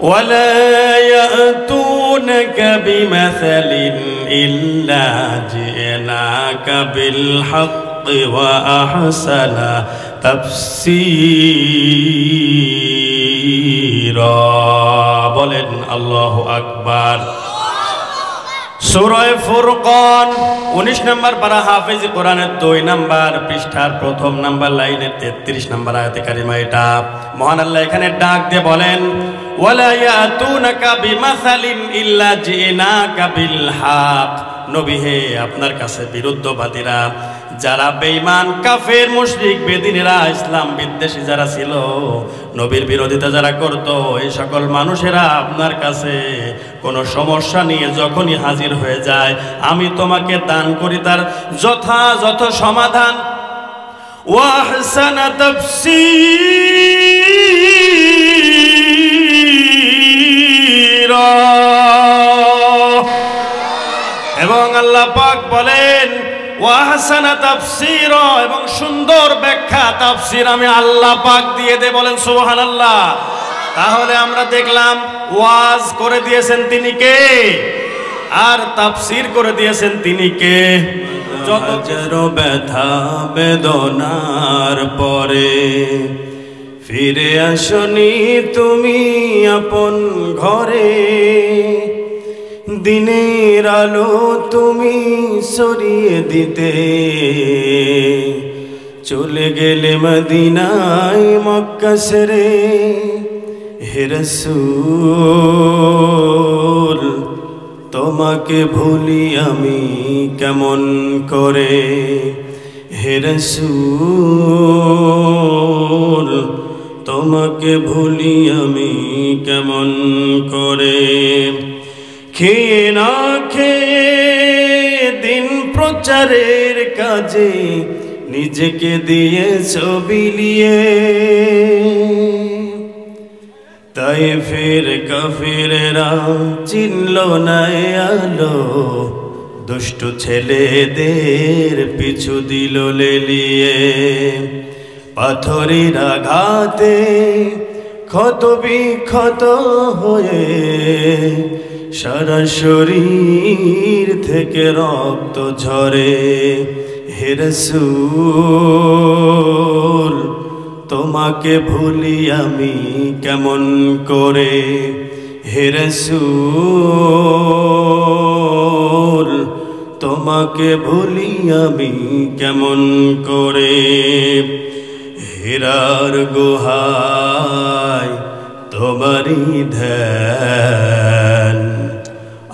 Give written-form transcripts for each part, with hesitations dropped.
ওয়ালা ইয়াতুনাকা বিমাসালিন ইল্লা জিনাকা বিল হাক্কি ওয়া আহসানা তাফসীরা। বলেন আল্লাহু আকবার। সূরা ফুরকান 19 নম্বর পারা হাফেজ কোরআনের 2 নম্বর পৃষ্ঠার প্রথম নম্বর লাইনের 33 নম্বর আয়াতে কারিমা। এটা মহান আল্লাহ এখানে ডাক দিয়ে বলেন, ওয়ালা ইয়াতুনাকা বিমাসালিন ইল্লা জিনাকা বিল হক। নবী হে, আপনার কাছে বিরুদ্ধবাদীরা, যারা বেঈমান, কাফের, মুশরিক, বেদিনেরা, ইসলাম বিদ্বেষী যারা ছিল, নবীর বিরোধিতা যারা করত, এই সকল মানুষেরা আপনার কাছে কোনো সমস্যা নিয়ে যখনই হাজির হয়ে যায়, আমি তোমাকে দান করি তার যথাযথ সমাধান। ওয়া আহসানা তাফসীরা। এবং আল্লাহ পাক বলেন ওয়া আহসানা তাফসীরা, এবং সুন্দর ব্যাখ্যা তাফসীর আমি আল্লাহ পাক দিয়ে দে। বলেন সুবহানাল্লাহ। তাহলে আমরা দেখলাম ওয়াজ করে দিয়েছেন তিনি কে, আর তাফসীর করে দিয়েছেন তিনি কে। যত ব্যথা বেদনার পরে ফিরে আসনি তুমি আপন ঘরে, দিনের আলো তুমি সরিয়ে দিতে চলে গেলে মদিনায় মক্কা ছেড়ে। হে রাসূল, তোমাকে ভুলি আমি কেমন করে। হে রাসূল, তোমাকে ভুলি আমি কেমন করে। খেয়ে না খেয়ে দিন প্রচারের কাজে নিজেকে দিয়েছ বিলিয়ে, তাই ফের কাফিরেরা চিনল না আলো, দুষ্ট ছেলেদের পিছু দিল লেলিয়ে। পাথরের আঘাতে ক্ষত বিক্ষত হয়ে সারা শরীর থেকে রক্ত ঝরে। হে রাসূল, তোমাকে ভুলি আমি কেমন করে। হে রাসূল, তোমাকে ভুলি আমি কেমন করে। হীরার গুহায় তোমারই ধ্যান,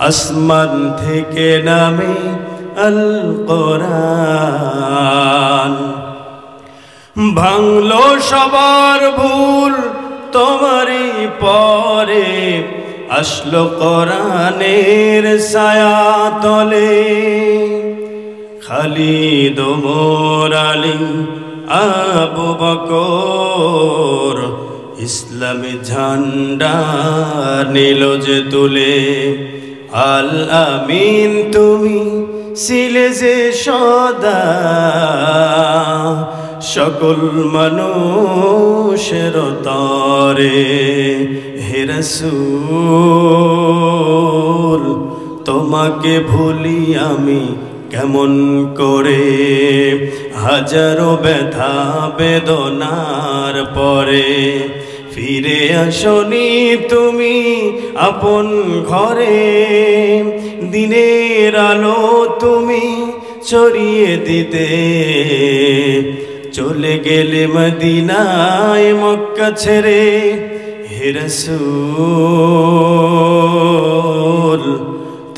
আসমান থেকে নামে আল কোরআন। ভাঙলো সবার ভুল তোমারই পরে, আসলো কোরআনের ছায়া তলে। খালিদ, ওমর, আলী, আবু বকর ইসলামী ঝান্ডা নিল যে তুলে। আল আমিন তুমি ছিলে যে সদা, সকল মানুষের তরে। হে রাসূল, তোমাকে ভুলি আমি কেমন করে। হাজারো ব্যথা বেদনার পরে ফিরে আসনি তুমি আপন ঘরে। দিনের আলো তুমি ছড়িয়ে দিতে চলে গেলে মদিনায় মক্কা ছেড়ে। হে রাসূল,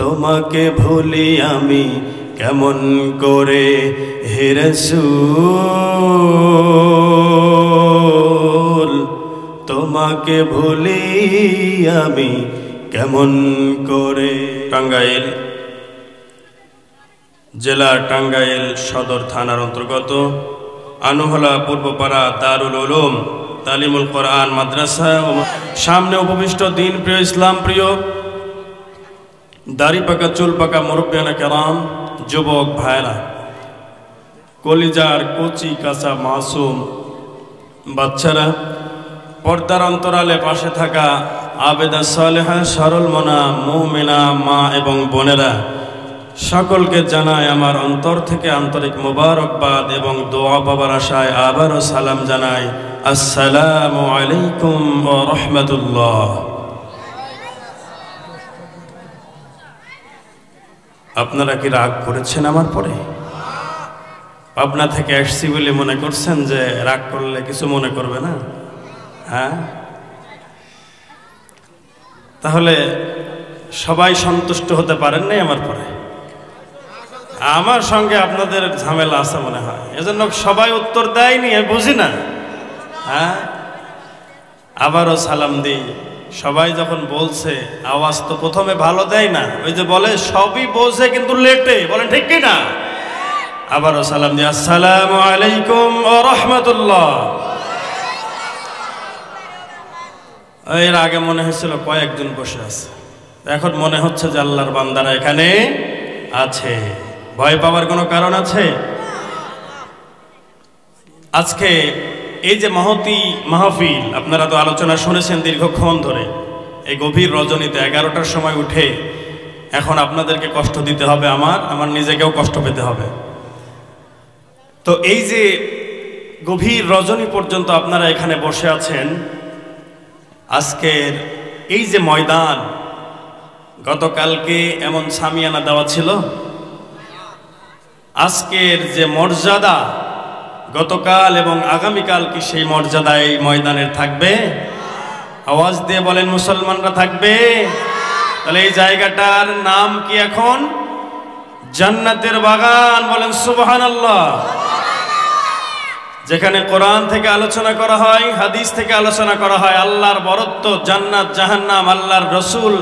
তোমাকে ভুলি আমি কেমন করে। হে রাসূল, তোমাকে ভুলি আমি কেমন করে। টাঙ্গাইল জেলা, টাঙ্গাইল সদর থানার অন্তর্গত আনুহলা পূর্বপাড়া দারুল উলুম তালিমুল কোরআন মাদ্রাসা সামনে উপবিষ্ট দিন প্রিয়, ইসলাম প্রিয়, দাড়ি পাকা চুল পাকা মুরব্বিয়ানা কেরাম, যুবক ভাইরা, কলিজার কচি কাঁচা মাসুম বাচ্চারা, পর্দার অন্তরালে পাশে থাকা আবেদা সালেহা সরল মনা মুমিনা মা এবং বোনেরা, সকলকে জানাই আমার অন্তর থেকে আন্তরিক মোবারকবাদ এবং দোয়া পাবার আশায় আবারও সালাম জানাই। আসসালামু আলাইকুম ওয়া রাহমাতুল্লাহ। আপনারা কি রাগ করেছেন আমার পরে? পাবনা থেকে আসছি বলে মনে করছেন যে রাগ করলে কিছু মনে করবে না? হ্যাঁ, তাহলে সবাই সন্তুষ্ট হতে পারেন নাই আমার পরে? আমার সঙ্গে আপনাদের ঝামেলা আছে মনে হয়, এজন্য সবাই উত্তর দেয়নি, বুঝি না। হ্যাঁ, আবারও সালাম দিই। সবাই যখন বলছে, আওয়াজ তো প্রথমে ভালো দেয় না, ওই যে বলে সবই বলছে কিন্তু লেটে, বলেন ঠিক কি না? আবারও সালাম দিই, আসসালামু আলাইকুম ওয়া রাহমাতুল্লাহ। এর আগে মনে হয়েছিল কয়েকজন বসে আছে, এখন মনে হচ্ছে যে আল্লাহর বান্দারা এখানে আছে। ভয় পাওয়ার কোনো কারণ আছে? আজকে এই যে মহতি মাহফিল, আপনারা তো আলোচনা শুনেছেন দীর্ঘক্ষণ ধরে। এই গভীর রজনীতে 11টার সময় উঠে এখন আপনাদেরকে কষ্ট দিতে হবে, আমার নিজেকেও কষ্ট পেতে হবে। তো এই যে গভীর রজনী পর্যন্ত আপনারা এখানে বসে আছেন, আজকের এই যে ময়দান, গতকালকে এমন সামিয়ানা দেওয়া ছিল, আজকের যে মর্যাদা, গতকাল এবং আগামীকাল কি সেই মর্যাদা এই ময়দানের থাকবে? আওয়াজ দিয়ে বলেন, মুসলমানরা থাকবে? তাহলে এই জায়গাটার নাম কি এখন? জান্নাতের বাগান। বলেন সুবহানাল্লাহ। যেখানে কোরআন থেকে আলোচনা করা হয়, হাদিস থেকে আলোচনা করা হয়, আল্লাহর বরত্ব, জান্নাত জাহান্নাম, আল্লাহর রসুল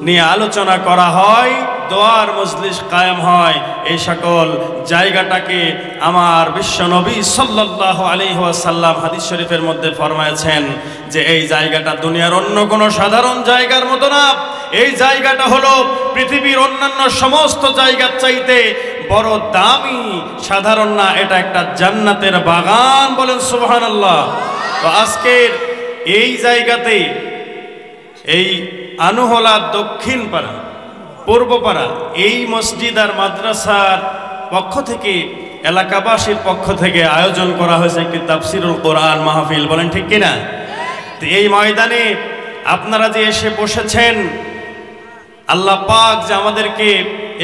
নিয়ে আলোচনা করা হয়, দোয়ার মজলিস কায়েম হয়। এই সকল জায়গাটাকে আমার বিশ্বনবী সাল্লাল্লাহু আলাইহি ওয়াসাল্লাম হাদিস শরীফের মধ্যে ফরমায়েছেন যে এই জায়গাটা দুনিয়ার অন্য কোনো সাধারণ জায়গার মতো না। এই জায়গাটা হলো পৃথিবীর অন্যান্য সমস্ত জায়গার চাইতে বড় দামি, সাধারণ না, এটা একটা জান্নাতের বাগান। বলেন সুবহানাল্লাহ। তো আজকের এই জায়গাতে, এই আনুহলা দক্ষিণ পাড়া, পূর্বপাড়া, এই মসজিদ আর মাদ্রাসার পক্ষ থেকে, এলাকাবাসীর পক্ষ থেকে আয়োজন করা হয়েছে একটি তাফসিরুল কোরআন মাহফিল। বলেন ঠিক কিনা? তো এই ময়দানে আপনারা যে এসে বসেছেন, আল্লাহ পাক যে আমাদেরকে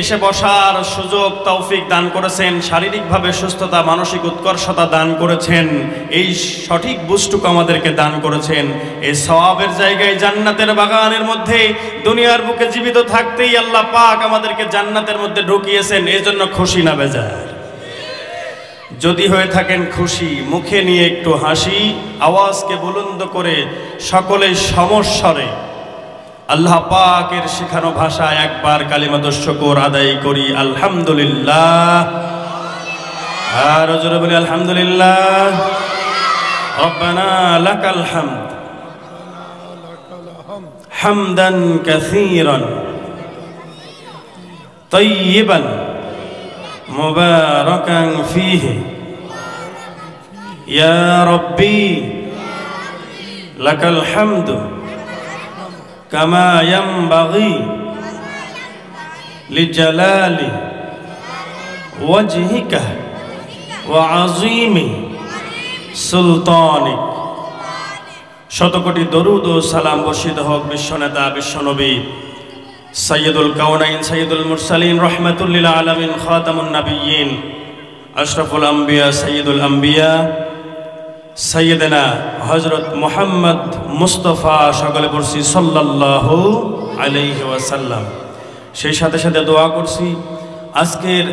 এসে বসার সুযোগ তৌফিক দান করেছেন, শারীরিকভাবে সুস্থতা, মানসিক উৎকর্ষতা দান করেছেন, এই সঠিক বুঝটুকু আমাদেরকে দান করেছেন। এই সওয়াবের জায়গায় জান্নাতের বাগানের মধ্যে দুনিয়ার বুকে জীবিত থাকতেই আল্লাহ পাক আমাদেরকে জান্নাতের মধ্যে ঢুকিয়েছেন। এই জন্য খুশি না বেজার? যদি হয়ে থাকেন খুশি, মুখে নিয়ে একটু হাসি, আওয়াজকে বুলন্দ করে সকলে সমস্বরে আল্লাহ পাকের শেখানো ভাষায় একবার কালিমাতুশ শুকর আদায় করি, আলহামদুলিল্লাহ। আর জোরে বলি আলহামদুলিল্লাহ। রব্বানা লাকাল হামদ হামদান কাসীরান তাইয়িবান মুবারাকান ফীহি ইয়া রাব্বি লাকাল হামদু কামা ইয়ানবাগি লিজালালি ওয়াজহিকা ওয়া আযীমি সুলতানিক। শতকোটি দরুদ ও সালাম বর্ষিত হোক বিশ্বনেতা, বিশ্বনবী, সাইয়্যিদুল কাওনাইন, সাইয়্যিদুল মুরসালিন, রাহমাতুল লিল আলামিন, খাতামুন নাবিয়্যিন, আশরাফুল আম্বিয়া, সাইয়্যিদুল আম্বিয়া, সাইয়্যিদানা হযরত মুহাম্মদ মুস্তাফা, সকলে পড়ছি সাল্লাল্লাহু আলাইহি ওয়াসাল্লাম। সেই সাথে সাথে দোয়া করছি আজকের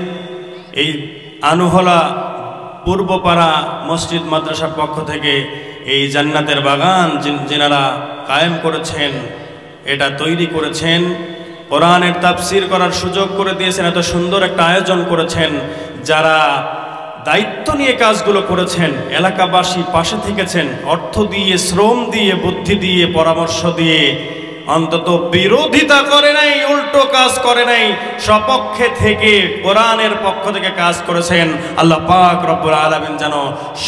এই আনুহলা পূর্বপাড়া মসজিদ মাদ্রাসার পক্ষ থেকে এই জান্নাতের বাগান যিনারা কায়েম করেছেন, এটা তৈরি করেছেন, কোরআনের তাফসীর করার সুযোগ করে দিয়েছেন, এত সুন্দর একটা আয়োজন করেছেন, যারা দায়িত্ব নিয়ে কাজগুলো করেছেন, এলাকাবাসী পাশে থেকেছেন, অর্থ দিয়ে, শ্রম দিয়ে, বুদ্ধি দিয়ে, পরামর্শ দিয়ে, অন্তত বিরোধিতা করে নাই, উল্টো কাজ করে নাই, সপক্ষে থেকে কোরআনের পক্ষ থেকে কাজ করেছেন। আল্লাহ পাক রব্বুল আলামিন যেন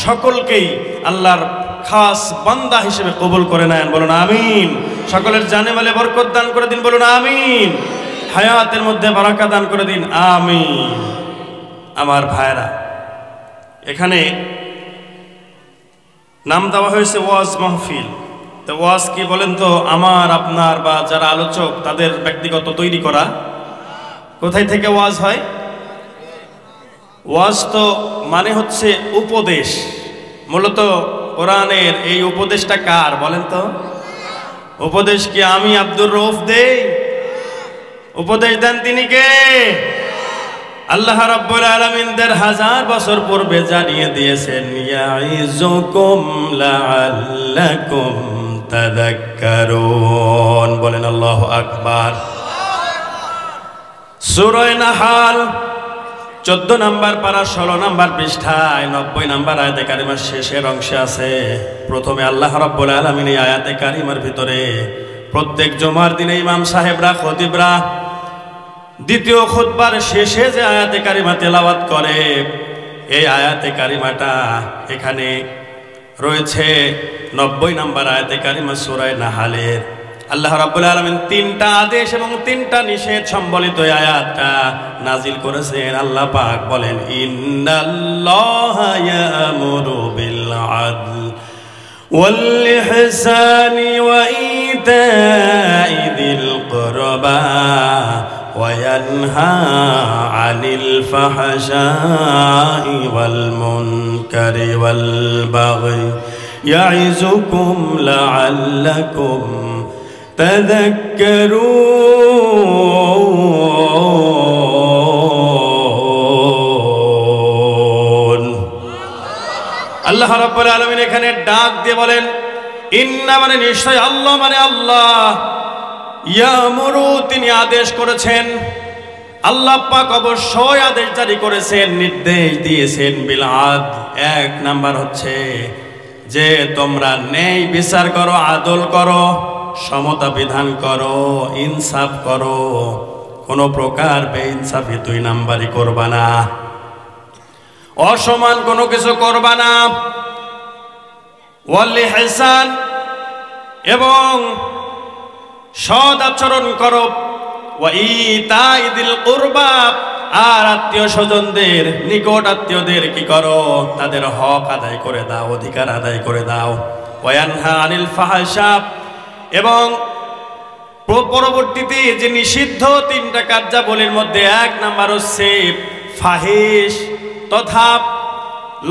সকলকেই আল্লাহর খাস বান্দা হিসেবে কবুল করে নেন, বলুন আমিন। সকলের জানে মালে বরকত দান করে দিন, বলুন আমিন। হায়াতের মধ্যে বারাকা দান করে দিন, আমিন। আমার ভাইরা, এখানে নাম দেওয়া হয়েছে ওয়াজ মাহফিল। তো ওয়াজ কি বলেন তো? আমার, আপনার বা যারা আলোচক তাদের ব্যক্তিগত তৈরি করা। কোথায় থেকে ওয়াজ হয়? ওয়াজ তো মানে হচ্ছে উপদেশ। মূলত কোরআনের এই উপদেশটা কার বলেন তো? উপদেশ কি আমি আব্দুর রউফ দেই? উপদেশ দেন তিনি কে? আল্লাহ রাব্বুল আলামিন ১৫০০ বছর পূর্বে জানিয়ে দিয়েছেন, ইয়াইযুকুম লাআল্লাকুম তাযাক্কারুন। বলেন আল্লাহু আকবার। সূরা নাহাল ১৪ নম্বর পারা ১৬ নম্বর পৃষ্ঠায় ৯০ নম্বর আয়াতে কারিমার শেষের অংশে আছে। প্রথমে আল্লাহ রাব্বুল আলামিন এই আয়াতে কারিমার ভিতরে প্রত্যেক জুমার দিনে ইমাম সাহেবরা, খতিবরা দ্বিতীয় খুতবার শেষে যে আয়াতে কারিমা তেলাওয়াত করে, এই আয়াতে কারিমাটা এখানে রয়েছে ৯০ নম্বর আয়াতে কারিমা সূরা নাহালের। আল্লাহ রাব্বুল আলামিন ৩টা আদেশ এবং ৩টা নিষেধ সম্বলিত আয়াতটা নাজিল করেছেন। আল্লাহ পাক বলেন, ইন্নাল্লাহা ইয়ামুরু বিল আদল ওয়াল ইহসানি ওয়া ইতাই যিল কুরবা ওয়া ইয়ানহা আনিল ফাহশাই ওয়াল মুনকারি ওয়াল বাগই ইয়াইযুকুম লাআল্লাকুম তাযাক্কারুন। আল্লাহ রাব্বুল আলামিন এখানে ডাক দিয়ে বলেন, ইন্না মানে নিশ্চয়, আল্লাহ মানে আল্লাহ, ইয়ামুরু তিনি আদেশ করেছেন, আল্লাহ পাক অবশ্যই আদেশ জারি করেছেন, নির্দেশ দিয়েছেন, বিল আদল। ১ নাম্বার হচ্ছে যে তোমরা ন্যায় বিচার করো, আদল করো, সমতা বিধান করো, ইনসাফ করো, কোনো প্রকার বেইনসাফি ২ নাম্বারই করবা না, অসমান কোনো কিছু করবা না। ওয়াল ইহসান এবং সৎ আচরণ করো, ওয়া ইতাই যিল কুরবা আর আত্মীয় স্বজনদের, নিকট আত্মীয়দের কি করো? তাদের হক আদায় করে দাও, অধিকার আদায় করে দাও। ওয়া ইয়ানহা আনিল ফাহশা এবং পরবর্তীতে যে নিষিদ্ধ ৩টা কার্যাবলীর মধ্যে ১ নাম্বার হচ্ছে ফাহিশ তথা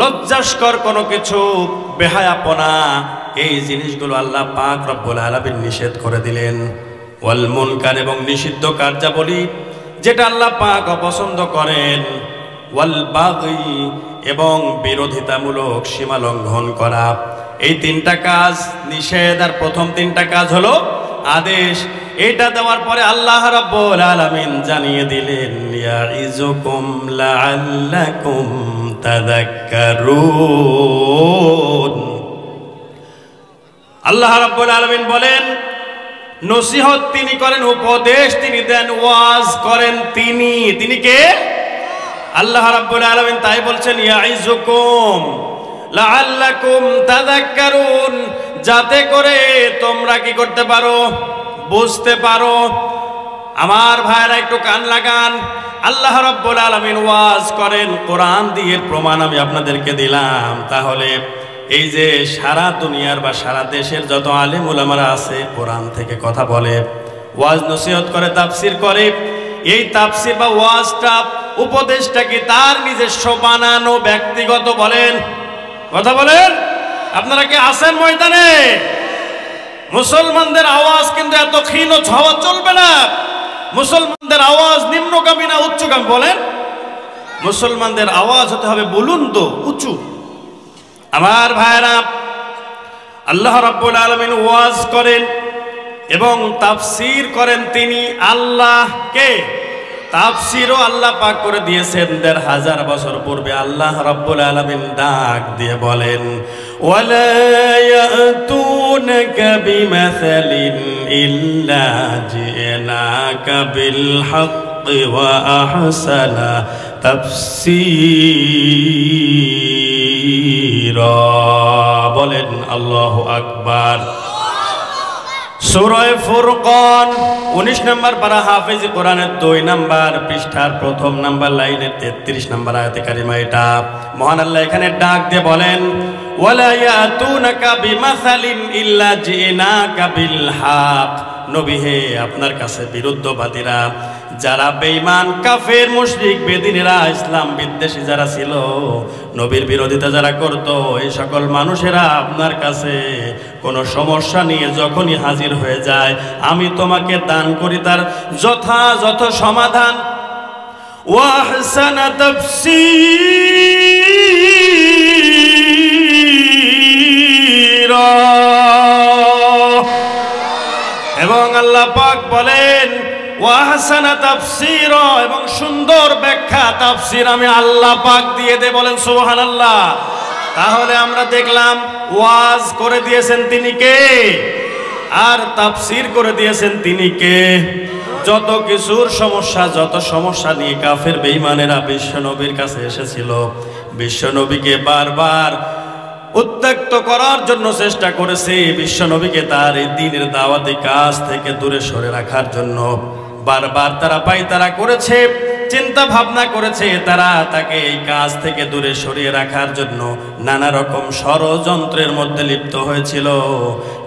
লজ্জাস্কর কোনো কিছু, বেহায়াপনা, এই জিনিসগুলো আল্লাহ পাক রব্বুল আলামিন নিষেধ করে দিলেন। ওয়াল মুনকার এবং নিষিদ্ধ কার্যাবলী যেটা আল্লাহ পাক অপছন্দ করেন। ওয়াল বাগই এবং বিরোধিতামূলক সীমা লঙ্ঘন করা। এই ৩টা কাজ নিষেধ, আর প্রথম ৩টা কাজ হলো আদেশ। এটা দেওয়ার পরে আল্লাহ রাব্বুল আলামিন জানিয়ে দিলেন, ইয়াইযুকুম লাআল্লাকুম তাযাক্কারুন। আল্লাহ রাব্বুল আলামিন বলেন, নসিহত তিনি করেন, উপদেশ তিনি দেন, ওয়াজ করেন তিনি। তিনি কে? আল্লাহ রাব্বুল আলামিন। তাই বলছেন, ইয়াইযুকুম লাআল্লাকুম তাযাক্কারুন, যাতে করে তোমরা কি করতে পারো? বুঝতে পারো। আমার ভাইরা একটু কান লাগান। আল্লাহ রাব্বুল আলামিন ওয়াজ করেন কোরআন দিয়ে, প্রমাণ আমি আপনাদেরকে দিলাম। তাহলে এই যে সারা দুনিয়ার বা সারা দেশের যত আলেম উলামারা আছে, কোরআন থেকে কথা বলে, ওয়াজ নসিহত করে, তাফসির করে, এই তাফসির বা ওয়াজটা, উপদেশটা কি তার নিজস্ব বানানো, ব্যক্তিগত? বলেন, কথা বলেন। আপনারা কি আছেন ময়দানে? মুসলমানদের আওয়াজ কিন্তু এত ক্ষীণ হওয়া চলবে না। মুসলমানদের আওয়াজ নিম্নগামী না উচ্চগামী? বলেন। মুসলমানদের আওয়াজ হতে হবে বুলন্দ, উঁচু। আমার ভাইরা, আল্লাহ রাব্বুল আলামিন ওয়াজ করেন এবং তাফসীর করেন তিনি। আল্লাহ কে? তাফসীরও আল্লাহ পাক করে দিয়েছেন ১৫০০ বছর পূর্বে। আল্লাহ রাব্বুল আলামিন ডাক দিয়ে বলেন, ওয়ালা ইয়াতুনাকা বিমাসালিন ইল্লা জিনাকা বিল হাক্কি ওয়া আহসানা তাফসীর। কাসীরা বলেন আল্লাহু আকবার। সূরা ফুরকান 19 নম্বর পারা হাফেজ কোরআনের 2 নম্বর পৃষ্ঠার প্রথম নম্বর লাইনের 33 নম্বর আয়াতে কারিমা। এটা মহান আল্লাহ এখানে ডাক দিয়ে বলেন, ওয়ালা ইয়াতুনাকা বিমাসালিন ইল্লা জিনাকা বিল হক। নবী হে, আপনার কাছে বিরুদ্ধবাদীরা, যারা বেঈমান কাফের মুশরিক বেদিনেরা, ইসলাম বিদ্বেষী যারা ছিল, নবীর বিরোধিতা যারা করত, এই সকল মানুষেরা আপনার কাছে কোনো সমস্যা নিয়ে যখনই হাজির হয়ে যায়, আমি তোমাকে দান করি তার যথাযথ সমাধান। ওয়া আহসানা তাফসীরা, এবং আল্লাহ পাক বলেন ওয়া আহসানা তাফসীরা, এবং সুন্দর ব্যাখ্যা তাফসীর আমি আল্লাহ পাক দিয়ে দে। বলেন সুবহানাল্লাহ। তাহলে আমরা দেখলাম ওয়াজ করে দিয়েছেন তিনি কে, আর তাফসীর করে দিয়েছেন তিনি কে। যত কিছুর সমস্যা, যত সমস্যা নিয়ে কাফের বেঈমানেরা বিশ্ব নবীর কাছে এসেছিল, বিশ্ব নবীকে বারবার উত্ত্যক্ত করার জন্য চেষ্টা করেছে, বিশ্ব নবীকে তার এই দ্বীনের দাওয়াতি কাজ থেকে দূরে সরে রাখার জন্য বারবার তারা পায়তারা করেছে, চিন্তা ভাবনা করেছে, তারা তাকে এই কাজ থেকে দূরে সরিয়ে রাখার জন্য নানা রকম ষড়যন্ত্রের মধ্যে লিপ্ত হয়েছিল।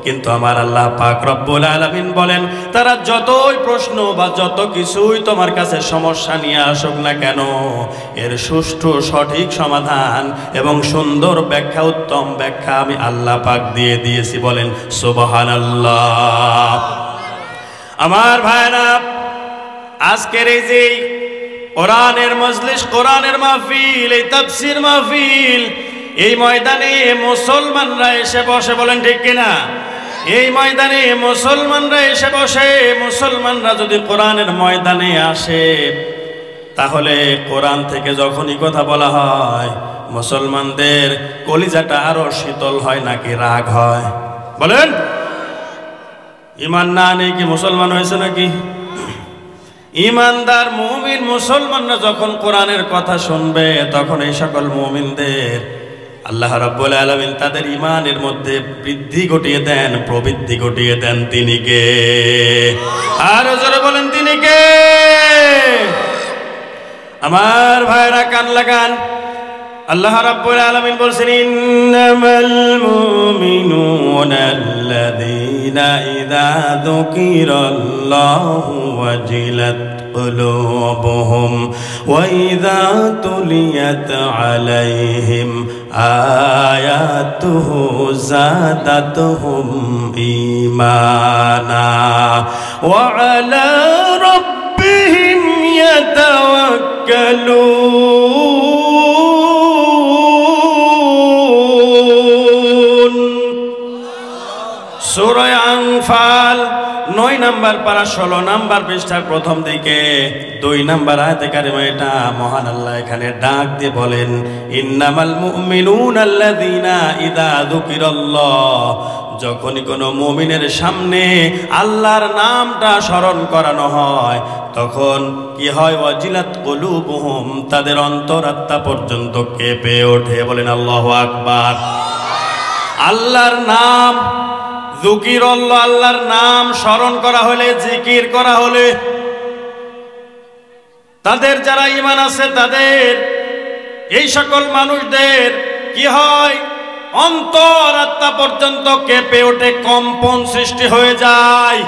কিন্তু আমার আল্লাহ পাক রব্বুল আলামিন বলেন, তারা যতই প্রশ্ন বা যত কিছুই তোমার কাছে সমস্যা নিয়ে আসুক না কেন, এর সুষ্ঠু সঠিক সমাধান এবং সুন্দর ব্যাখ্যা, উত্তম ব্যাখ্যা আমি আল্লাহ পাক দিয়ে দিয়েছি। বলেন সুবহানাল্লাহ। আমার ভাইরা, আজকের এই যে কোরআনের মজলিস, কোরআনের মাহফিল, এই তাফসীর মাহফিল, এই ময়দানে মুসলমানরা এসে বসে, বলেন ঠিক কিনা? এই ময়দানে মুসলমানরা এসে বসে। মুসলমানরা যদি কোরআনের ময়দানে আসে, তাহলে কোরআন থেকে যখনই কথা বলা হয়, মুসলমানদের কলিজাটা আরো শীতল হয় নাকি রাগ হয়? বলেন, ঈমান না নেই কি মুসলমান হয়েছে নাকি? ঈমানদার মুমিন মুসলমানরা যখন কোরআনের কথা শুনবে, তখন এই সকল মুমিনদের আল্লাহ রাব্বুল আলামিন তাদের ঈমানের মধ্যে বৃদ্ধি ঘটিয়ে দেন, প্রবৃদ্ধি ঘটিয়ে দেন। তিনি কে? আর জোরে বলেন, তিনি কে? আমার ভাইরা কান লাগান, আল্লাহ রাব্বুল আলামিন বলছেন, ইন্নামাল মুমিনুনা আল্লাযীনা ইযা যুকিরাল্লাহু ওয়াজিলাত কুলুবুহুম ওয়া ইযা তুলিয়াত আলাইহিম আয়াতুহু যাদাতুহুম ঈমানা ওয়া আলা রাব্বিহিম ইয়াতাওয়াক্কালুন। সূরা আনফাল 9 নম্বর পারা 16 নম্বর পৃষ্ঠার প্রথম দিকে 2 নম্বর আয়াতে কারিমা। এটা মহান আল্লাহ এখানে ডাক দিয়ে বলেন, ইন্নামাল মুমিনুনা আল্লাযীনা ইযা যুকিরাল্লাহ, যখনই কোনো মুমিনের সামনে আল্লাহর নামটা স্মরণ করানো হয়, তখন কি হয়? ওয়াজিলাত কুলুবুহুম, তাদের অন্তরাত্মা পর্যন্ত কেঁপে ওঠে। বলেন আল্লাহু আকবার। আল্লাহর নাম যুকিরাল্লাহ, আল্লাহর নাম স্মরণ করা হলে, জিকির করা হলে, তাদের যারা ঈমান আছে, তাদের এই সকল মানুষদের কি হয়? অন্তরাত্মা পর্যন্ত কেঁপে ওঠে, কম্পন সৃষ্টি হয়ে যায়।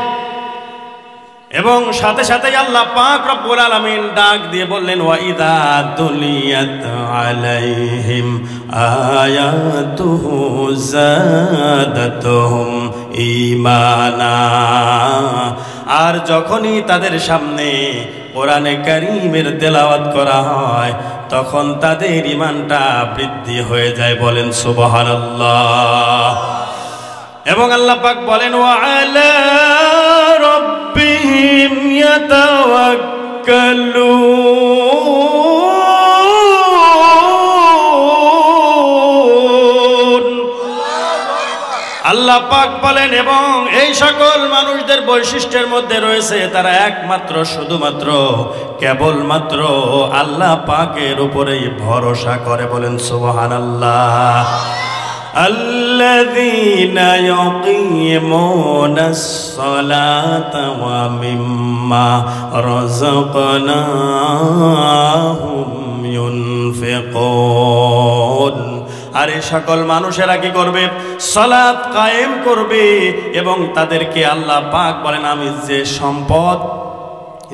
এবং সাথে সাথে আল্লাহ পাক রব্বুল আলামিন ডাক দিয়ে বললেন, ওয়া ইযা তুলিয়াত আলাইহিম আয়াতুহু যাদাতুহুম ঈমানা, আর যখনই তাদের সামনে কোরআনে কারীমের তেলাওয়াত করা হয়, তখন তাদের ঈমানটা বৃদ্ধি হয়ে যায়। বলেন সুবহানাল্লাহ। এবং আল্লাহ পাক বলেন, ওয়া আলা রাব্বিহিম ইয়াতাওয়াক্কালুন। আল্লাহ পাক বলেন, এবং এই সকল মানুষদের বৈশিষ্ট্যের মধ্যে রয়েছে, তারা একমাত্র শুধুমাত্র কেবলমাত্র আল্লাহ পাকের উপরেই ভরসা করে। বলেন সুবহানাল্লাহ। আল্লাযীনা ইয়াকিমুনাস সালাতা ওয়া মিম্মা রাযাকনাহুম ইউনফিকুন। আর এই সকল মানুষেরা কি করবে? সালাত কায়েম করবে এবং তাদেরকে আল্লাহ পাক বলেন আমি যে সম্পদ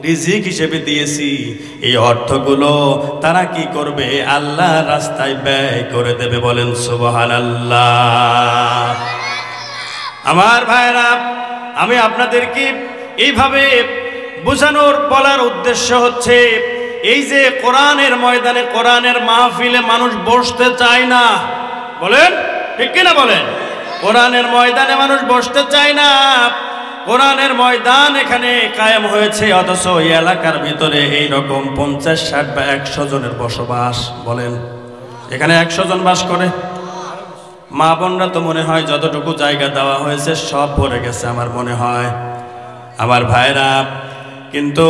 রিজিক হিসেবে দিয়েছি এই অর্থগুলো তারা কি করবে? আল্লাহর রাস্তায় ব্যয় করে দেবে। বলেন সুবহানাল্লাহ। আমার ভাইরা, আমি আপনাদেরকে এইভাবে বোঝানোর বলার উদ্দেশ্য হচ্ছে এই যে কোরআনের ময়দানে কোরআনের মাহফিলে মানুষ বসতে চায় না, বলেন ঠিক কিনা বলেন? কোরআনের ময়দানে মানুষ বসতে চায় না। কোরআনের ময়দান এখানে কায়েম হয়েছে, অথচ এই এলাকার ভিতরে এইরকম 50, 60 বা 100 জনের বসবাস। বলেন এখানে 100 জন বাস করে। মা বোনরা তো মনে হয় যতটুকু জায়গা দেওয়া হয়েছে সব ভরে গেছে আমার মনে হয়। আমার ভাইরা, কিন্তু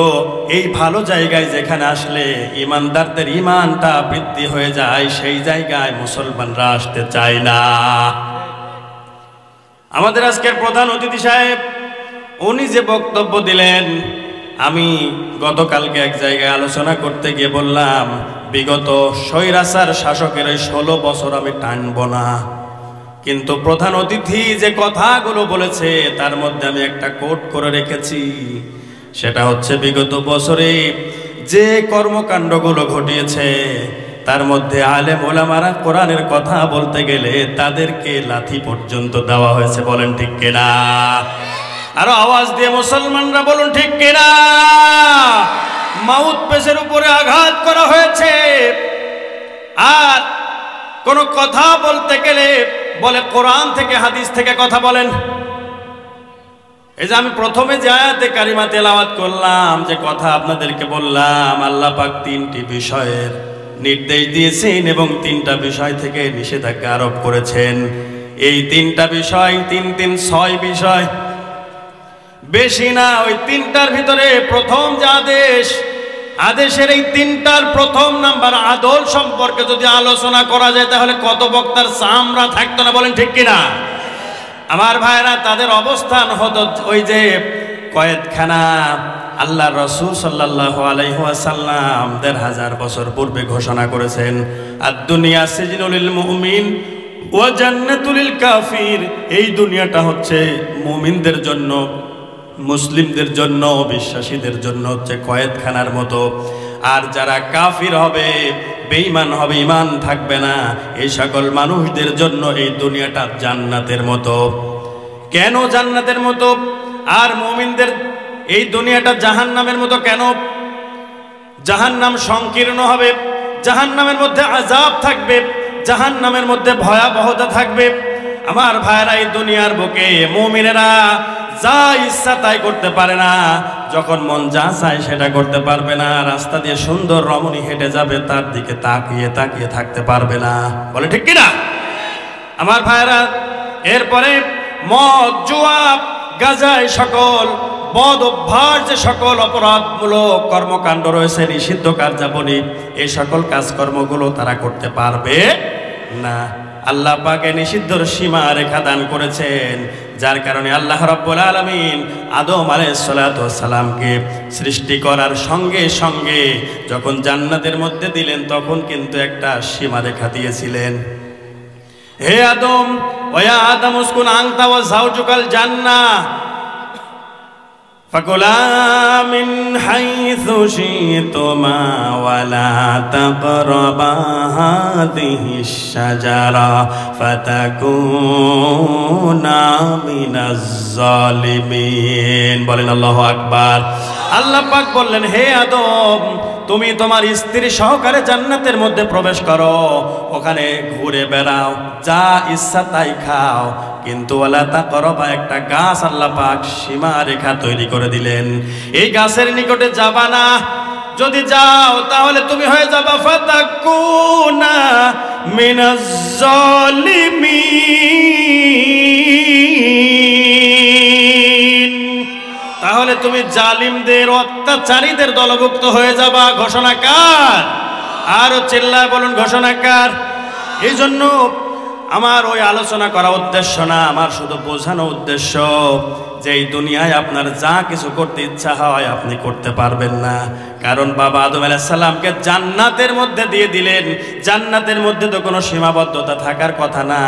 এই ভালো জায়গায় যেখানে আসলে ইমানদারদের ইমানটা বৃদ্ধি হয়ে যায় সেই জায়গায় মুসলমানরা আসতে চায় না। আমাদের আজকের প্রধান অতিথি সাহেব উনি যে বক্তব্য দিলেন, আমি গতকালকে এক জায়গায় আলোচনা করতে গিয়ে বললাম বিগত স্বৈরাচার শাসকের 16 বছর আমি টানব না, কিন্তু প্রধান অতিথি যে কথাগুলো বলেছে তার মধ্যে আমি একটা কোট করে রেখেছি। সেটা হচ্ছে বিগত বছরে যে কর্মকাণ্ডগুলো ঘটিয়েছে তার মধ্যে আলেম ওলামারা কোরআনের কথা বলতে গেলে তাদেরকে লাথি পর্যন্ত দেওয়া হয়েছে। বলেন ঠিক কিনা? আরো আওয়াজ দিয়ে মুসলমানরা বলুন ঠিক কিনা? মাউথ পেশের উপরে আঘাত করা হয়েছে। আর কোন কথা বলতে গেলে বলে কোরআন থেকে হাদিস থেকে কথা বলেন। এই যে আমি প্রথমে যে আয়াতে কারিমা তেলাওয়াত করলাম, যে কথা আপনাদেরকে বললাম, আল্লাহ পাক 3টি বিষয়ের নির্দেশ দিয়েছেন এবং 3টা বিষয় থেকে নিষেধাজ্ঞা আরোপ করেছেন। এই 3টা বিষয় 3 3 6 বিষয়, বেশি না। ওই 3টার ভিতরে প্রথম যে আদেশের এই 3টার প্রথম নাম্বার আদল সম্পর্কে যদি আলোচনা করা যায় তাহলে কত বক্তার চামড়া থাকতো না। বলেন ঠিক কিনা? আমার ভাইরা, তাদের অবস্থান হতো ওই যে কয়েদখানা। আল্লাহ রাসূল সাল্লাল্লাহু আলাইহি ওয়াসাল্লাম ১৫০০ বছর পূর্বে ঘোষণা করেছেন, আদ-দুনিয়া সিজনুল মুমিন ওয়া জান্নাতুল কাফির। এই দুনিয়াটা হচ্ছে মুমিনদের জন্য, মুসলিমদের জন্য, বিশ্বাসীদের জন্য হচ্ছে কয়েদখানার মতো। আর যারা কাফির হবে, বেঈমান হবে, ঈমান থাকবে না, এই সকল মানুষদের জন্য এই দুনিয়াটা জান্নাতের মতো। কেন জান্নাতের মতো? আর মুমিনদের এই দুনিয়াটা জাহান্নামের মতো কেন? জাহান্নাম সংকীর্ণ হবে, জাহান্নামের মধ্যে আযাব থাকবে, জাহান্নামের মধ্যে ভয়াবহতা থাকবে। আমার ভাইরা, এই দুনিয়ার বুকে মুমিনেরা যা ইচ্ছা তাই করতে পারে না, যখন মন যা চায় সেটা করতে পারবে না। রাস্তা দিয়ে সুন্দর রমণী হেঁটে যাবে, তার দিকে তাকিয়ে তাকিয়ে থাকতে পারবে না। বলে ঠিক কিনা? আমার ভাইরা, এরপরে মদ, জুয়া, গাঁজা, এই সকল বদ অভ্যাস, যে সকল অপরাধমূলক কর্মকাণ্ড রয়েছে, নিষিদ্ধ কার্যাবলী, এই সকল কাজকর্মগুলো তারা করতে পারবে না। আল্লাহ পাকে নিষিদ্ধর সীমা রেখা দান করেছেন, যার কারণে আল্লাহ রাব্বুল আলামিন আদম আলাইহিস সালাতু ওয়াস সালামকে সৃষ্টি করার সঙ্গে সঙ্গে যখন জান্নাতের মধ্যে দিলেন তখন কিন্তু একটা সীমা রেখা দিয়েছিলেন। হে আদম, ওয়া আদম উসকুন আনতা ওয়া যাওজুকাল জান্নাহ ফাকুলা মিন হাইসু শিতুমা ওয়ালা তাকরাবা হাযিহিশ শাজারা ফাতাকুনা মিনাজ জালিমিন। বলেন আল্লাহু আকবার। আল্লাহ পাক বললেন, হে আদম, তুমি তোমার স্ত্রী সহকারে জান্নাতের মধ্যে প্রবেশ করো, ওখানে ঘুরে বেড়াও, যা ইচ্ছা তাই খাও, কিন্তু ওয়ালা তাকরাবা, একটা গাছ আল্লাহ পাক সীমা রেখা তৈরি করে দিলেন, এই গাছের নিকটে যাবা না। যদি যাও তাহলে তুমি হয়ে যাবা ফাতাকুনা মিনাজ জালিমিন, তাহলে তুমি জালিমদের, অত্যাচারীদের দলভুক্ত হয়ে যাবা। ঘোষণা কার? আরো চিল্লায় বলুন ঘোষণা কার? এই জন্য আমার ওই আলোচনা করা উদ্দেশ্য না, আমার শুধু বোঝানো উদ্দেশ্য যে এই দুনিয়ায় আপনার যা কিছু করতে ইচ্ছা হয় আপনি করতে পারবেন না। কারণ বাবা আদম আলাইহিস সালামকে জান্নাতের মধ্যে দিয়ে দিলেন, জান্নাতের মধ্যে তো কোনো সীমাবদ্ধতা থাকার কথা না,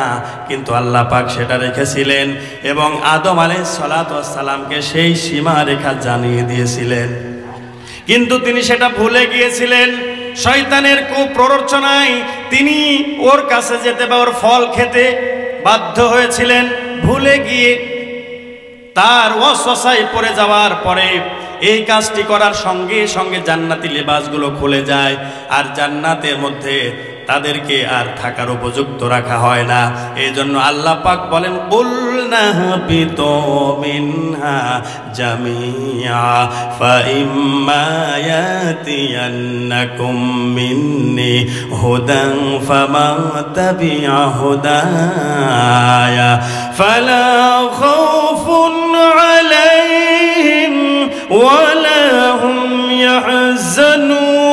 কিন্তু আল্লাহ পাক সেটা রেখেছিলেন এবং আদম আলাইহিস সালামকে সেই সীমারেখা জানিয়ে দিয়েছিলেন, কিন্তু তিনি সেটা ভুলে গিয়েছিলেন। শয়তানের কুপ্ররোচনায় তিনি ওর কাছে যেতে বা ওর ফল খেতে বাধ্য হয়েছিলেন। ভুলে গিয়ে তার ওয়াসওয়াসায় পড়ে যাওয়ার পরে এই কাজটি করার সঙ্গে সঙ্গে জান্নাতি লিবাসগুলো খুলে যায়, আর জান্নাতের মধ্যে তাদেরকে আর থাকার উপযুক্ত রাখা হয় না। এই জন্য আল্লাহ পাক বলেন, কুলনা হাবিতু মিনহা জামিআ ফাইম্মা ইয়াতিয়ান্নাকুম মিন্নি হুদান ফামান তাবিআ হুদায়া ফালা খাউফুন আলাইহিম ওয়ালা হুম ইয়াহজানুন।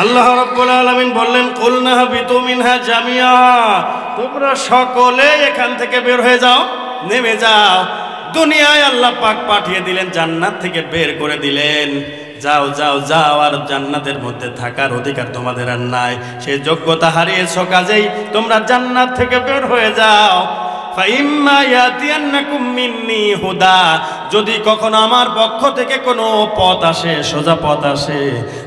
আল্লাহ রাব্বুল আলামিন বললেন, কুলনা হাবিতু মিনহা জামিআ, তোমরা সকলে এখান থেকে বের হয়ে যাও, নেমে যাও। দুনিয়ায় আল্লাহ পাক পাঠিয়ে দিলেন, জান্নাত থেকে বের করে দিলেন, যাও যাও যাও, আর জান্নাতের মধ্যে থাকার অধিকার তোমাদের আর নাই, সেই যোগ্যতা হারিয়েছো, কাজেই তোমরা জান্নাত থেকে বের হয়ে যাও। ফাইম্মা ইয়াতিয়ান্নাকুম মিন্নি হুদা, যদি কখনো আমার পক্ষ থেকে কোনো পথ আসে, সোজা পথ আসে,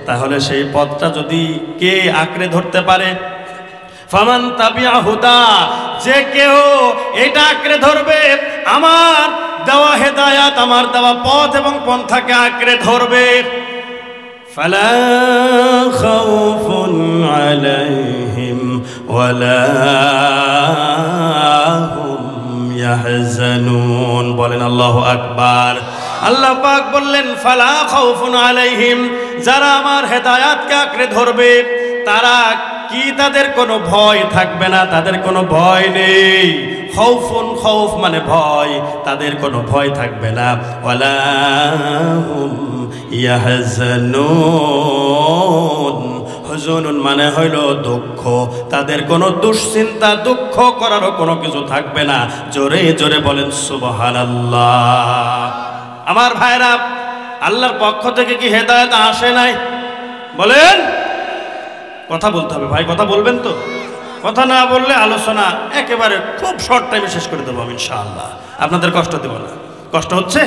তাহলে সেই পথটা যদি কে আঁকড়ে ধরতে পারে, ফামান তাবিআ হুদা, যে কেউ এটা আঁকড়ে ধরবে, আমার দেওয়া হেদায়াত, আমার দেওয়া পথ এবং পন্থাকে আঁকড়ে ধরবে, ফালা খাউফুন আলাইহিম ওয়ালা হুম ইয়াহজানুন। বলেন আল্লাহু আকবার। আল্লাহ পাক বললেন, ফালা খাউফুন আলাইহিম, যারা আমার হেদায়াতকে আঁকড়ে ধরবে তারা কি, তাদের কোনো ভয় থাকবে না, তাদের কোনো ভয় নেই। খাউফুন, খাউফ মানে ভয়, তাদের কোনো ভয় থাকবে না। ওয়ালা হুম ইয়াহজানুন, হুজুনুন মানে হইল দুঃখ, তাদের কোনো দুশ্চিন্তা, দুঃখ করারও কোনো কিছু থাকবে না। জোরে জোরে বলেন সুবহানাল্লাহ। আমার ভাইরা, আল্লাহর পক্ষ থেকে কি হেদায়েত আসে নাই? বলেন, কথা বলতে হবে ভাই, কথা বলবেন তো? কথা না বললে আলোচনা একেবারে খুব শর্ট টাইমে শেষ করে দেবো আমি ইনশাআল্লাহ, আপনাদের কষ্ট দেব না। কষ্ট হচ্ছে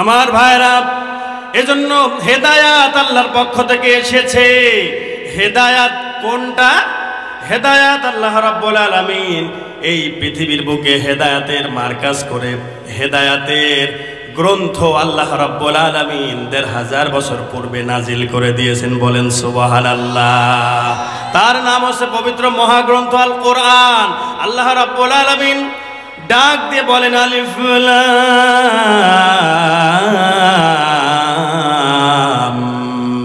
আমার ভাইরা? এজন্য হেদায়াত আল্লাহর পক্ষ থেকে এসেছে। হেদায়াত কোনটা? হেদায়াত আল্লাহ রাব্বুল আলামিন এই পৃথিবীর বুকে হেদায়াতের মার্কাজ করে হেদায়াতের গ্রন্থ আল্লাহ রাব্বুল আলামিন ১৫০০ বছর পূর্বে নাজিল করে দিয়েছেন। বলেন সুবহানাল্লাহ। তার নাম হচ্ছে পবিত্র মহাগ্রন্থ আল কোরআন। আল্লাহ রাব্বুল আলামিন ডাক দিয়ে বলেন, আলিফ লাম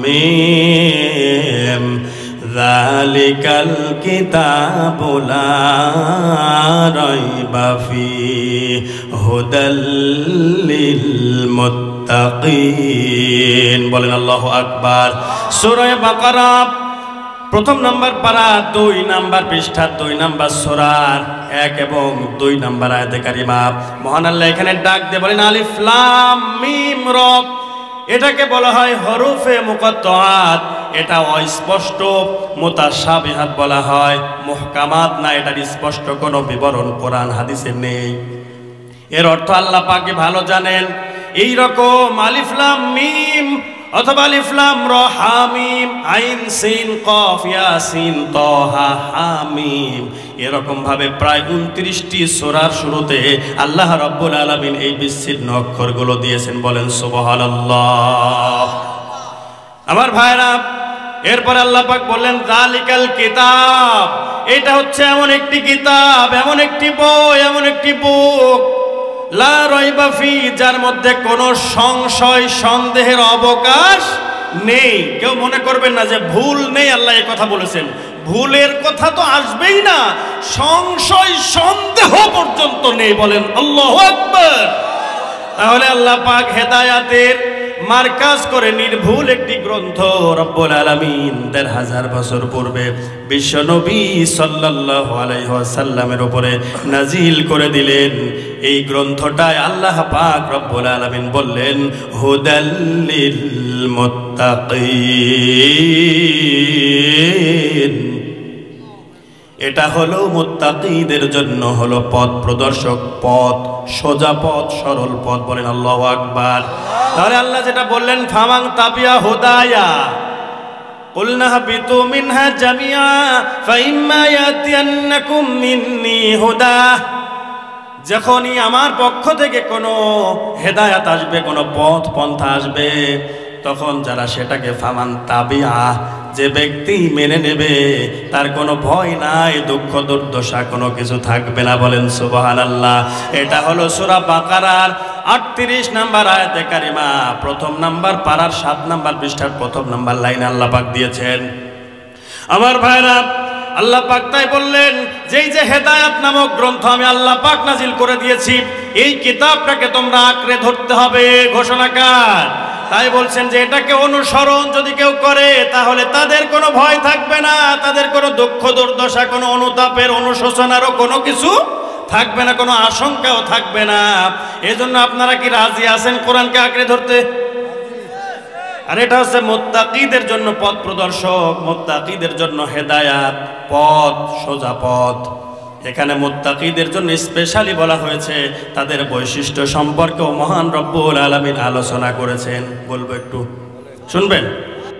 মিম যালিকাল কিতাবু লা রাইবা ফীহি হুদাল লিল মুত্তাকিন। বলেন আল্লাহু আকবার। সূরা বাকারা প্রথম নাম্বার পারা ২ নাম্বার পৃষ্ঠা ২ নাম্বার সূরার ১ এবং ২ নাম্বার আয়াতে কারিমা মহান আল্লাহ এখানে ডাক দিয়ে বলেন, আলিফ লাম মিম র। এটাকে বলা হয় হরফে মুকাত্তাআত। এটা অস্পষ্ট মুতাশাবিহাত বলা হয়, মুহকামাত না। এটার স্পষ্ট কোনো বিবরণ কোরআন হাদিসে নেই। এর অর্থ আল্লাহ পাক ভালো জানেন। এই রকম আলিফ লাম মিম অথবা আলিফ লাম র হামিম আইন সিন কফ ইয়াসিন তাহা হামিম, এরকম ভাবে প্রায় ২৯টি সূরার শুরুতে আল্লাহ রাব্বুল আলামিন এই বিচ্ছিন্ন অক্ষরগুলো দিয়েছেন। বলেন সুবহানাল্লাহ। আমার ভাইরা, এরপর আল্লাহ পাক বললেন, যালিকাল কিতাব, এটা হচ্ছে এমন একটি কিতাব, এমন একটি বই, এমন একটি বুক, লা রাইবা ফি, যার মধ্যে কোনো সংশয় সন্দেহের অবকাশ নেই। কেউ মনে করবেন না যে ভুল নেই, আল্লাহ এই কথা বলেছেন। ভুলের কথা তো আসবেই না, সংশয় সন্দেহ পর্যন্ত নেই। বলেন আল্লাহু আকবার। তাহলে আল্লাহ পাক হেদায়াতের মার্কাজ করে নির্ভুল একটি গ্রন্থ রব্বুল আলামিন ১৫০০ বছর পূর্বে বিশ্বনবী সাল্লাল্লাহু আলাইহি ওয়াসাল্লামের উপরে নাজিল করে দিলেন। এই গ্রন্থটায় আল্লাহ পাক রব্বুল আলামিন বললেন হুদাল্লিল মুত্তাকিন। এটা হলো মুত্তাকিদের জন্য হলো পথ প্রদর্শক, পথ সোজা পথ, সরল পথ। বলেন আল্লাহু আকবার। তাহলে আল্লাহ যেটা বললেন ফামান তাবিয়া হুদায়া কুলনা হাবিতু মিনহা জামিআ ফাইম্মা ইয়াতিয়ান্নাকুম মিন্নি হুদা, যখনই আমার পক্ষ থেকে কোনো হেদায়াত আসবে, কোনো পথ পন্থা আসবে, তখন যারা সেটাকে ফামান তাবিয়া, যে ব্যক্তি মেনে নেবে তার কোনো ভয় নাই, দুঃখ দুর্দশা কোনো কিছু থাকবে না। বলেন সুবহানাল্লাহ। এটা হলো সূরা বাকারার ৩৮ নম্বর আয়াতে কারিমা, প্রথম নাম্বার পারার ৭ নম্বর পৃষ্ঠার প্রথম নাম্বার লাইন আল্লাহ পাক দিয়েছেন। আমার ভাইরা, আল্লাহ পাক তাই বললেন যে এই যে হেদায়াত নামক গ্রন্থ আমি আল্লাহ পাক নাজিল করে দিয়েছি, এই কিতাবটাকে তোমরা আঁকড়ে ধরতে হবে। ঘোষণাকার তাই বলছেন যে এটাকে অনুসরণ যদি কেউ করে তাহলে তাদের কোনো ভয় থাকবে না, তাদের কোনো দুঃখ দুর্দশা, কোনো অনুতাপের অনুশোচনারও কোনো কিছু থাকবে না, কোনো আশঙ্কাও থাকবে না। এজন্য আপনারা কি রাজি আছেন কোরআনকে আঁকড়ে ধরতে? আর এটা হচ্ছে মুত্তাকিদের জন্য পথ প্রদর্শক, মুত্তাকিদের জন্য হেদায়াত, পথ, সোজা পথ। এখানে মুত্তাকিদের জন্য স্পেশালি বলা হয়েছে, তাদের বৈশিষ্ট্য সম্পর্কেও মহান রব্বুল আলামিন আলোচনা করেছেন। বলবো একটু শুনবেন।